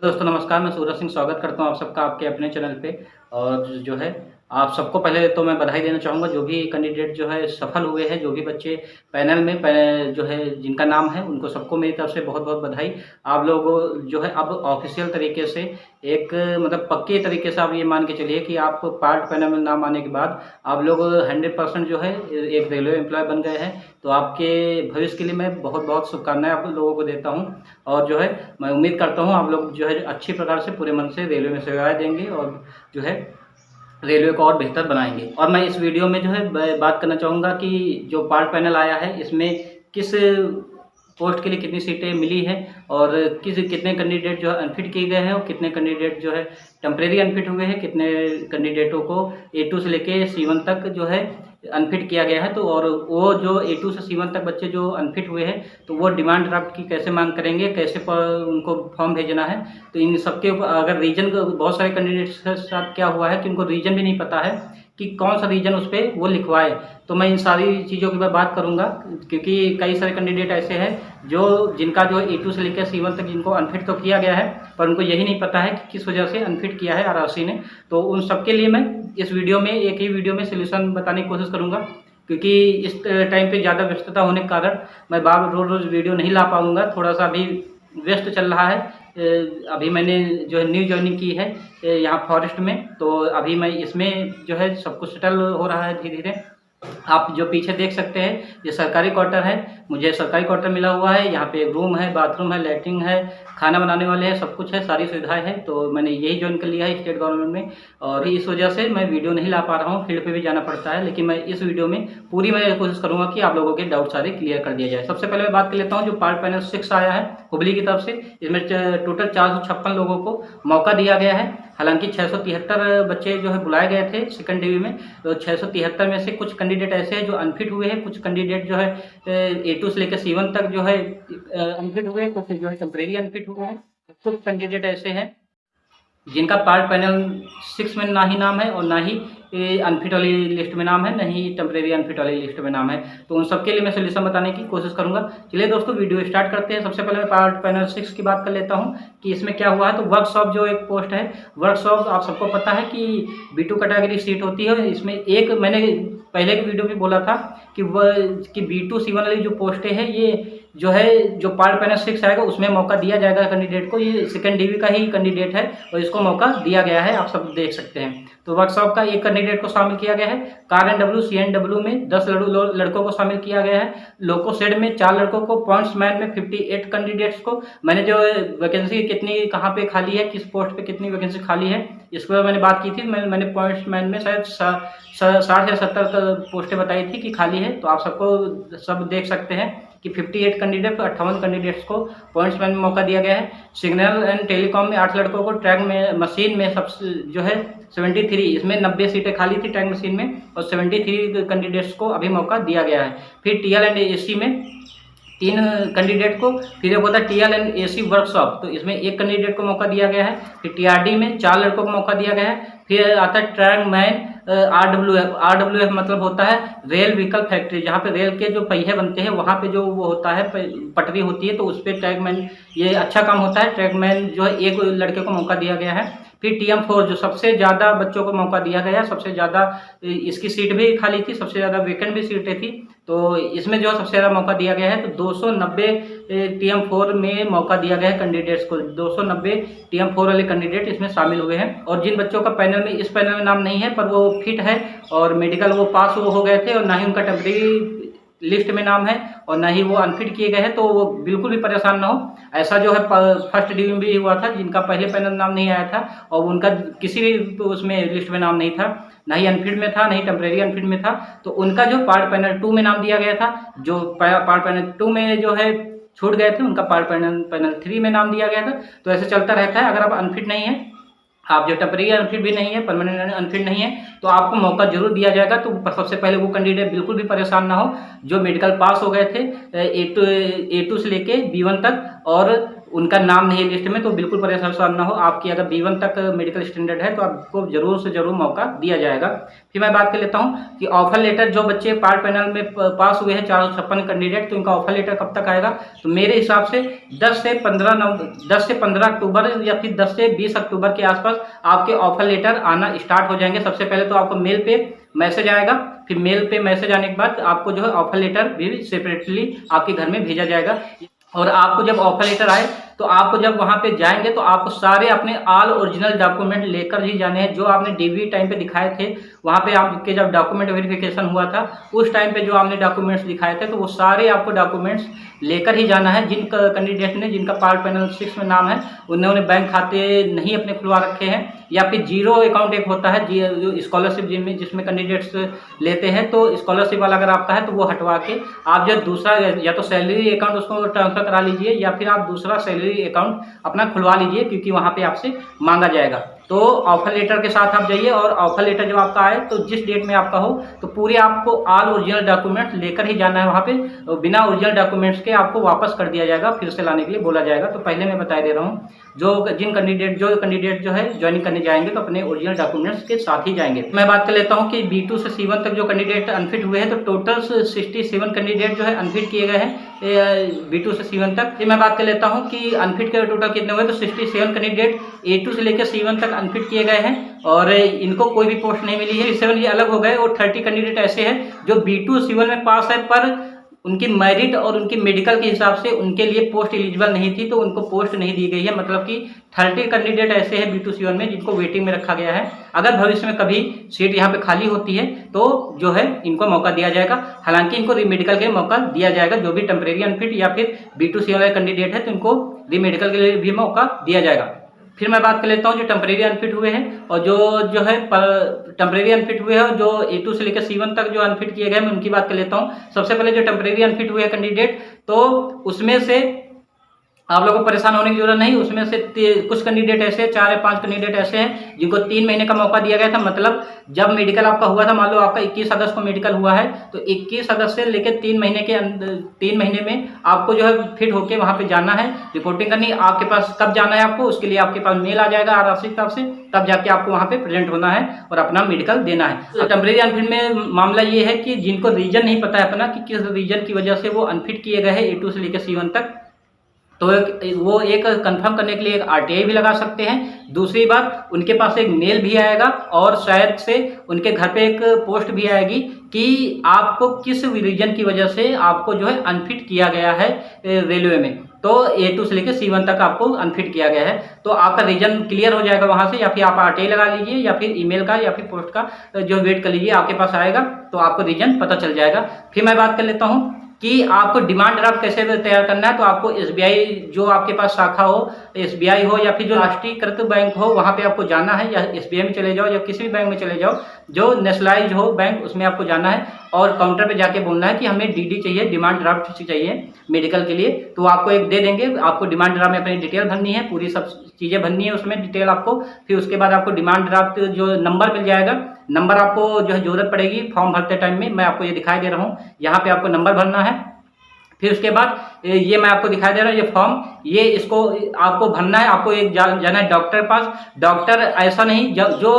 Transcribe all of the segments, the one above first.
दोस्तों नमस्कार, मैं सूरज सिंह स्वागत करता हूँ आप सबका आपके अपने चैनल पे। और जो है आप सबको पहले तो मैं बधाई देना चाहूँगा, जो भी कैंडिडेट जो है सफल हुए हैं, जो भी बच्चे पैनल में जो है जिनका नाम है, उनको सबको मेरी तरफ से बहुत-बहुत बधाई। आप लोगों जो है अब ऑफ़िशियल तरीके से एक मतलब पक्के तरीके से आप ये मान के चलिए कि आप पार्ट पैनल में नाम आने के बाद आप लोग 100% जो है एक रेलवे एम्प्लॉय बन गए हैं। तो आपके भविष्य के लिए मैं बहुत-बहुत शुभकामनाएँ आप लोगों को देता हूँ। और जो है मैं उम्मीद करता हूँ आप लोग जो है अच्छी प्रकार से पूरे मन से रेलवे में सेवाएँ देंगे और जो है रेलवे को और बेहतर बनाएँगे। और मैं इस वीडियो में जो है बात करना चाहूँगा कि जो पार्ट पैनल आया है इसमें किस पोस्ट के लिए कितनी सीटें मिली हैं और कितने कैंडिडेट जो है अनफिट किए गए हैं और कितने कैंडिडेट जो है टेम्परेरी अनफिट हुए हैं, कितने कैंडिडेटों को A2 से लेके C1 तक जो है अनफिट किया गया है। तो और वो जो A2 से C1 तक बच्चे जो अनफिट हुए हैं, तो वो डिमांड ड्राफ्ट की कैसे मांग करेंगे, कैसे उनको फॉर्म भेजना है। तो इन सबके ऊपर अगर रीजन बहुत सारे कैंडिडेट्स के साथ क्या हुआ है कि उनको रीजन भी नहीं पता है कि कौन सा रीजन उस पर वो लिखवाए। तो मैं इन सारी चीज़ों की मैं बात करूँगा, क्योंकि कई सारे कैंडिडेट ऐसे हैं जिनका जो A2 से लेकर C1 तक जिनको अनफिट तो किया गया है, पर उनको यही नहीं पता है कि किस वजह से अनफिट किया है RRC ने। तो उन सबके लिए मैं इस वीडियो में एक ही वीडियो में सॉल्यूशन बताने की कोशिश करूँगा, क्योंकि इस टाइम पे ज़्यादा व्यस्तता होने के कारण मैं बार रोज़ वीडियो नहीं ला पाऊँगा। थोड़ा-सा अभी व्यस्त चल रहा है। अभी मैंने जो है न्यू जॉइनिंग की है यहाँ फॉरेस्ट में, तो अभी मैं इसमें जो है सब कुछ सेटल हो रहा है धीरे-धीरे। आप जो पीछे देख सकते हैं ये सरकारी क्वार्टर है। मुझे सरकारी क्वार्टर मिला हुआ है। यहाँ पे एक रूम है, बाथरूम है, लैट्रिन है, खाना बनाने वाले हैं, सब कुछ है, सारी सुविधाएँ हैं। तो मैंने यही जॉइन कर लिया है स्टेट गवर्नमेंट में, और इस वजह से मैं वीडियो नहीं ला पा रहा हूँ, फील्ड पे भी जाना पड़ता है। लेकिन मैं इस वीडियो में पूरी मैं कोशिश करूँगा कि आप लोगों के डाउट सारे क्लियर कर दिया जाए। सबसे पहले मैं बात कर लेता हूँ जो पार्ट पैनल 6 आया है हुबली की तरफ से। इसमें टोटल 456 लोगों को मौका दिया गया है। हालाँकि 673 बच्चे जो है बुलाए गए थे सेकंड डिवी में। तो 673 में से कुछ कैंडिडेट ऐसे हैं जो अनफिट हुए हैं, कुछ कैंडिडेट जो है A2 से लेकर C1 तक जो है अनफिट हुए हैं, कुछ जो है टेम्परेरी अनफिट हुए हैं। कुछ कैंडिडेट ऐसे हैं जिनका पार्ट पैनल 6 में ना ही नाम है और ना ही अनफिट वाली लिस्ट में नाम है, ना ही टेम्परेरी अनफिट वाली लिस्ट में नाम है। तो उन सबके लिए मैं सोल्यूशन बताने की कोशिश करूंगा। चलिए दोस्तों वीडियो स्टार्ट करते हैं। सबसे पहले मैं पार्ट पैनल 6 की बात कर लेता हूं कि इसमें क्या हुआ है। तो वर्कशॉप जो एक पोस्ट है, वर्कशॉप आप सबको पता है कि B2 कैटेगरी सीट होती है। इसमें एक मैंने पहले की वीडियो में बोला था कि B2 C1 वाली जो पोस्टें हैं, ये जो है जो पार्ट पैनल 6 आएगा उसमें मौका दिया जाएगा कैंडिडेट को। ये सेकंड डिवी का ही कैंडिडेट है और इसको मौका दिया गया है, आप सब देख सकते हैं। तो वर्कशॉप का एक कैंडिडेट को शामिल किया गया है। कार एंड डब्ल्यू CNW में 10 लड़कों को शामिल किया गया है। लोको शेड में 4 लड़कों को, पॉइंट्स मैन में 58 कैंडिडेट्स को। मैंने जो वैकेंसी कितनी कहाँ पे खाली है, किस पोस्ट पे कितनी वैकेंसी खाली है, इसके बारे में मैंने बात की थी। मैंने पॉइंट्स मैन में शायद 60 या 70 पोस्टें बताई थी कि खाली है। तो आप सबको सब देख सकते हैं कि 58 कैंडिडेट को 58 कैंडिडेट्स को पॉइंट्स मैन में मौका दिया गया है। सिग्नल एंड टेलीकॉम में 8 लड़कों को, ट्रैक में मशीन में सब जो है 73, इसमें 90 सीटें खाली थी ट्रैक मशीन में, और 73 कैंडिडेट्स को अभी मौका दिया गया है। फिर TL एंड AC में 3 कैंडिडेट को, फिर एक होता है TL एंड AC वर्कशॉप, तो इसमें 1 कैंडिडेट को मौका दिया गया है। फिर TRD में 4 लड़कों को मौका दिया गया है। फिर आता है ट्रैक मैन RWF मतलब होता है रेल व्हीकल फैक्ट्री, जहाँ पे रेल के जो पहिए बनते हैं वहाँ पे जो वो होता है पटरी होती है, तो उस पर ट्रैकमैन, ये अच्छा काम होता है। ट्रैकमैन जो है 1 लड़के को मौका दिया गया है। फिर TM4 जो सबसे ज़्यादा बच्चों को मौका दिया गया, सबसे ज़्यादा इसकी सीट भी खाली थी, सबसे ज़्यादा वैकेंट भी सीटें थी, तो इसमें जो सबसे ज़्यादा मौका दिया गया है। तो 290 TM4 में मौका दिया गया है कैंडिडेट्स को। 290 TM4 वाले कैंडिडेट इसमें शामिल हुए हैं। और जिन बच्चों का पैनल में, इस पैनल में नाम नहीं है पर वो फिट है और मेडिकल वो पास हो गए थे, और ना ही उनका टेम्परेरी लिस्ट में नाम है और ना ही वो अनफिट किए गए हैं, तो वो बिल्कुल भी परेशान ना हो। ऐसा जो है फर्स्ट डिवी में भी हुआ था, जिनका पहले पैनल नाम नहीं आया था और उनका किसी भी उसमें लिस्ट में नाम नहीं था, ना ही अनफिट में था, ना ही टेम्परेरी अनफिट में था। तो उनका जो पार्ट पैनल 2 में नाम दिया गया था, जो पार्ट पैनल 2 में जो है छूट गए थे, उनका पार्ट पैनल 3 में नाम दिया गया था। तो ऐसे चलता रहता है। अगर आप अनफिट नहीं है, आप जो टेम्परेरी अनफिट भी नहीं है, परमानेंट अनफिट नहीं है, तो आपको मौका जरूर दिया जाएगा। तो सबसे पहले वो कैंडिडेट बिल्कुल भी परेशान ना हो जो मेडिकल पास हो गए थे A2 से लेके B1 तक, और उनका नाम नहीं है लिस्ट में, तो बिल्कुल परेशान ना हो। आपकी अगर B1 तक मेडिकल स्टैंडर्ड है तो आपको ज़रूर से ज़रूर मौका दिया जाएगा। फिर मैं बात कर लेता हूँ कि ऑफर लेटर जो बच्चे पार्ट पैनल में पास हुए हैं 456 कैंडिडेट, तो इनका ऑफर लेटर कब तक आएगा? तो मेरे हिसाब से 10 से 15 अक्टूबर या फिर 10 से 20 अक्टूबर के आसपास आपके ऑफर लेटर आना स्टार्ट हो जाएंगे। सबसे पहले तो आपको मेल पे मैसेज आएगा, फिर मेल पे मैसेज आने के बाद आपको जो है ऑफर लेटर भी सेपरेटली आपके घर में भेजा जाएगा। और आपको जब ऑफर लेटर आए तो आपको जब वहाँ पे जाएंगे तो आपको सारे अपने ऑल ओरिजिनल डॉक्यूमेंट लेकर ही जाने हैं। जो आपने डीवी टाइम पे दिखाए थे, वहाँ पे आपके जब डॉक्यूमेंट वेरिफिकेशन हुआ था उस टाइम पे जो आपने डॉक्यूमेंट्स दिखाए थे, तो वो सारे आपको डॉक्यूमेंट्स लेकर ही जाना है। जिन कैंडिडेट ने जिनका पार्ट पैनल 6 में नाम है, उन्होंने बैंक खाते नहीं अपने खुलवा रखे हैं या फिर जीरो अकाउंट एक होता है जो स्कॉलरशिप जिसमें कैंडिडेट्स लेते हैं, तो स्कॉलरशिप वाला अगर आपका है तो वो हटवा के आप जो दूसरा या तो सैलरी अकाउंट उसको ट्रांसफर करा लीजिए या फिर आप दूसरा सैलरी अकाउंट अपना खुलवा लीजिए, क्योंकि वहाँ पे आपसे मांगा जाएगा। तो ऑफर लेटर के साथ आप जाइए और ऑफर लेटर जब आपका आए तो जिस डेट में आपका हो तो पूरे आपको ऑल ओरिजिनल डॉक्यूमेंट्स लेकर ही जाना है वहाँ पे। बिना ओरिजिनल डॉक्यूमेंट्स के आपको वापस कर दिया जाएगा, फिर से लाने के लिए बोला जाएगा। तो पहले मैं बता दे रहा हूँ, जो कैंडिडेट जो है ज्वाइनिंग करने जाएंगे तो अपने ओरिजिनल डॉक्यूमेंट्स के साथ ही जाएंगे। मैं बात कर लेता हूँ कि B2 से C1 तक जो कैंडिडेट अनफिट हुए हैं, तो टोटल 67 कैंडिडेट जो है अनफिट किए गए हैं B2 से C1 तक। फिर मैं बात कर लेता हूँ कि अनफिट के टोटल कितने हुए, तो 67 कैंडिडेट A2 से लेकर C1 तक अनफिट किए गए हैं और इनको कोई भी पोस्ट नहीं मिली है। 7 ये अलग हो गए और 30 कैंडिडेट ऐसे हैं जो B2 C1 में पास है, पर उनकी मेरिट और उनकी मेडिकल के हिसाब से उनके लिए पोस्ट एलिजिबल नहीं थी, तो उनको पोस्ट नहीं दी गई है। मतलब कि 30 कैंडिडेट ऐसे हैं B2 C1 में जिनको वेटिंग में रखा गया है। अगर भविष्य में कभी सीट यहाँ पे खाली होती है तो जो है इनको मौका दिया जाएगा। हालांकि इनको रीमेडिकल के लिए मौका दिया जाएगा। जो भी टेम्परेरी अनफिट या फिर B2 C1 वाले कैंडिडेट है तो इनको रीमेडिकल के लिए भी मौका दिया जाएगा। फिर मैं बात कर लेता हूँ जो टेम्परेरी अनफिट हुए हैं और जो है टेम्परेरी अनफिट हुए हैं जो A2 से लेकर C1 तक जो अनफिट किए गए, मैं उनकी बात कर लेता हूँ। सबसे पहले जो टेम्परेरी अनफिट हुए हैं कैंडिडेट, तो उसमें से आप लोगों को परेशान होने की जरूरत नहीं। उसमें से कुछ कैंडिडेट ऐसे 4 या 5 कैंडिडेट ऐसे हैं जिनको 3 महीने का मौका दिया गया था। मतलब जब मेडिकल आपका हुआ था, मान लो आपका 21 अगस्त को मेडिकल हुआ है, तो 21 अगस्त से लेकर 3 महीने में आपको जो है फिट होकर वहाँ पे जाना है, रिपोर्टिंग करनी। आपके पास कब जाना है आपको, उसके लिए आपके पास मेल आ जाएगा RRC की तरफ से, तब जाके आपको वहाँ पे प्रेजेंट होना है और अपना मेडिकल देना है। तो टेम्परेरी अनफिट में मामला ये है कि जिनको रीजन नहीं पता है अपना कि किस रीजन की वजह से वो अनफिट किए गए हैं A2 से लेकर C1 तक, तो वो एक कंफर्म करने के लिए एक RTI भी लगा सकते हैं। दूसरी बात, उनके पास एक मेल भी आएगा और शायद से उनके घर पे एक पोस्ट भी आएगी कि आपको किस रीजन की वजह से आपको जो है अनफिट किया गया है रेलवे में। तो A2 से लेकर C1 तक आपको अनफिट किया गया है, तो आपका रीजन क्लियर हो जाएगा वहाँ से, या फिर आप RTI लगा लीजिए या फिर ईमेल का या फिर पोस्ट का जो वेट कर लीजिए, आपके पास आएगा तो आपको रीजन पता चल जाएगा। फिर मैं बात कर लेता हूँ कि आपको डिमांड ड्राफ्ट कैसे तैयार करना है। तो आपको SBI जो आपके पास शाखा हो, SBI हो या फिर जो राष्ट्रीयकृत बैंक हो, वहाँ पे आपको जाना है, या SBI में चले जाओ या किसी भी बैंक में चले जाओ जो नेशनलाइज हो बैंक, उसमें आपको जाना है और काउंटर पे जाके बोलना है कि हमें DD चाहिए, डिमांड ड्राफ्ट चाहिए मेडिकल के लिए। तो आपको एक दे देंगे। आपको डिमांड ड्राफ्ट में अपनी डिटेल भरनी है, पूरी सब चीज़ें भरनी है उसमें डिटेल आपको। फिर उसके बाद आपको डिमांड ड्राफ्ट जो नंबर मिल जाएगा, नंबर आपको जो है जरूरत पड़ेगी फॉर्म भरते टाइम में। मैं आपको ये दिखाई दे रहा हूँ, यहाँ पे आपको नंबर भरना है। फिर उसके बाद ये मैं आपको दिखाई दे रहा हूँ ये फॉर्म, ये इसको आपको भरना है। आपको एक जाना है डॉक्टर पास। डॉक्टर ऐसा नहीं जो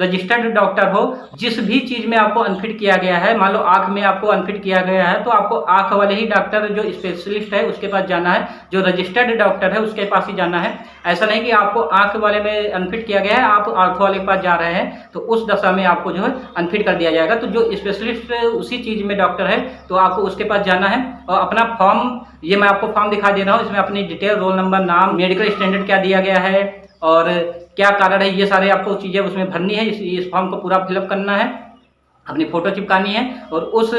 रजिस्टर्ड डॉक्टर हो, जिस भी चीज़ में आपको अनफिट किया गया है, मान लो आँख में आपको अनफिट किया गया है तो आपको आँख वाले ही डॉक्टर जो स्पेशलिस्ट है उसके पास जाना है, जो रजिस्टर्ड डॉक्टर है उसके पास ही जाना है। ऐसा नहीं कि आपको आँख वाले में अनफिट किया गया है, आप आर्थो वाले के पास जा रहे हैं तो उस दशा में आपको जो है अनफिट कर दिया जाएगा। तो जो स्पेशलिस्ट उसी चीज़ में डॉक्टर है तो आपको उसके पास जाना है और अपना फॉर्म, ये मैं आपको फॉर्म दिखा दे रहा हूँ, इसमें अपनी डिटेल, रोल नंबर, नाम, मेडिकल स्टैंडर्ड क्या दिया गया है और क्या कारण है, ये सारे आपको चीज़ें उसमें भरनी है। इस फॉर्म को पूरा फिलअप करना है, अपनी फ़ोटो चिपकानी है और उस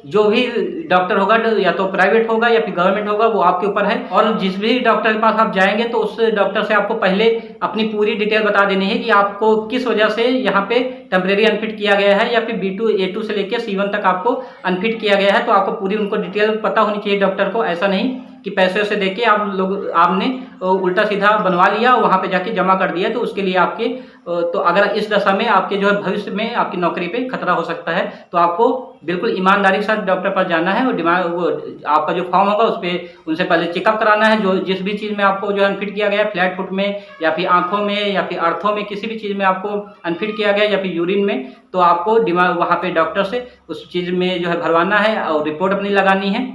जो भी डॉक्टर होगा, या तो प्राइवेट होगा या फिर गवर्नमेंट होगा, वो आपके ऊपर है। और जिस भी डॉक्टर के पास आप जाएंगे तो उस डॉक्टर से आपको पहले अपनी पूरी डिटेल बता देनी है कि आपको किस वजह से यहाँ पे टेम्परेरी अनफिट किया गया है या फिर A2 से लेकर C1 तक आपको अनफिट किया गया है। तो आपको पूरी उनको डिटेल पता होनी चाहिए डॉक्टर को। ऐसा नहीं कि पैसे से देके आपने उल्टा सीधा बनवा लिया, वहाँ पे जाके जमा कर दिया, तो उसके लिए आपके तो अगर इस दशा में आपके जो है भविष्य में आपकी नौकरी पे खतरा हो सकता है। तो आपको बिल्कुल ईमानदारी के साथ डॉक्टर के पास जाना है और वो आपका जो फॉर्म होगा उस पे उनसे पहले चेकअप कराना है। जो जिस भी चीज़ में आपको जो है अनफिट किया गया है, फ्लैट फुट में या फिर आँखों में या फिर अर्थों में, किसी भी चीज़ में आपको अनफिट किया गया है या फिर यूरिन में, तो आपको वहाँ पे डॉक्टर से उस चीज़ में जो है भरवाना है और रिपोर्ट अपनी लगानी है।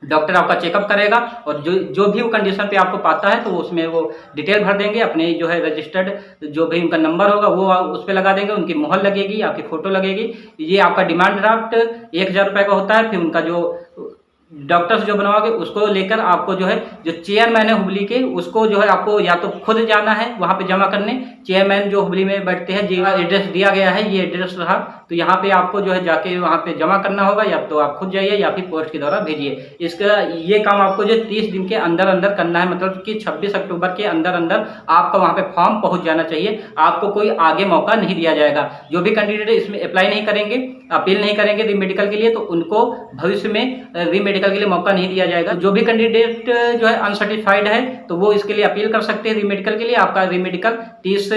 डॉक्टर आपका चेकअप करेगा और जो जो भी वो कंडीशन पे आपको पाता है तो उसमें वो डिटेल भर देंगे, अपने जो है रजिस्टर्ड जो भी उनका नंबर होगा वो उस पे लगा देंगे, उनकी मोहर लगेगी, आपकी फ़ोटो लगेगी। ये आपका डिमांड ड्राफ्ट 1000 रुपये का होता है। फिर उनका जो डॉक्टर से जो बनवाओगे उसको लेकर आपको जो है जो चेयरमैन है हुबली के, उसको जो है आपको या तो खुद जाना है वहाँ पे जमा करने। चेयरमैन जो हुबली में बैठते हैं, जी एड्रेस दिया गया है, ये एड्रेस रहा, तो यहाँ पे आपको जो है जाके वहाँ पे जमा करना होगा, या तो आप खुद जाइए या फिर पोस्ट के द्वारा भेजिए। इसका ये काम आपको जो 30 दिन के अंदर अंदर करना है, मतलब कि 26 अक्टूबर के अंदर अंदर आपका वहाँ पे फॉर्म पहुँच जाना चाहिए। आपको कोई आगे मौका नहीं दिया जाएगा। जो भी कैंडिडेट इसमें अप्लाई नहीं करेंगे, अपील नहीं करेंगे री मेडिकल के लिए, तो उनको भविष्य में री मेडिकल के लिए मौका नहीं दिया जाएगा। जो भी कैंडिडेट जो है अनसर्टिफाइड है तो वो इसके लिए अपील कर सकते हैं री मेडिकल के लिए। आपका री मेडिकल 30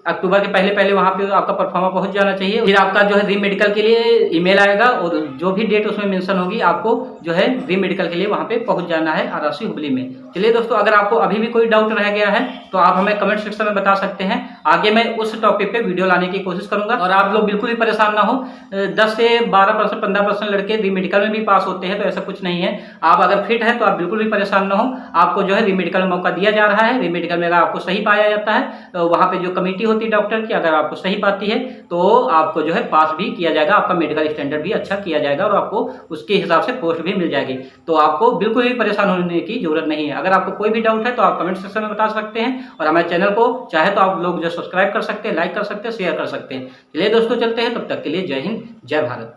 अक्टूबर के पहले पहले वहाँ पे आपका परफॉर्मा पहुँच जाना चाहिए। फिर आपका जो है री मेडिकल के लिए ईमेल आएगा और जो भी डेट उसमें मेंशन होगी आपको जो है री मेडिकल के लिए वहाँ पे पहुँच जाना है RRC हुबली में। चलिए दोस्तों, अगर आपको अभी भी कोई डाउट रह गया है तो आप हमें कमेंट सेक्शन में बता सकते हैं। आगे मैं उस टॉपिक पे वीडियो लाने की कोशिश करूंगा। और आप लोग बिल्कुल भी परेशान ना हो, 10 से 12% 15% लड़के री मेडिकल में भी पास होते हैं, तो ऐसा कुछ नहीं है। आप अगर फिट है तो आप बिल्कुल भी परेशान ना हो। आपको जो है री मेडिकल में मौका दिया जा रहा है। री मेडिकल में अगर आपको सही पाया जाता है तो वहाँ पे जो कमेटी होती है डॉक्टर की, अगर आपको सही पाती है तो आपको जो है पास भी किया जाएगा, आपका मेडिकल स्टैंडर्ड भी अच्छा किया जाएगा और आपको उसके हिसाब से पोस्ट भी मिल जाएगी। तो आपको बिल्कुल भी परेशान होने की जरूरत नहीं है। अगर आपको कोई भी डाउट है तो आप कमेंट सेक्शन में बता सकते हैं और हमारे चैनल को चाहे तो आप लोग जो सब्सक्राइब कर सकते हैं, लाइक कर सकते हैं, शेयर कर सकते हैं। चलिए दोस्तों, चलते हैं, तब तक के लिए जय हिंद, जय भारत।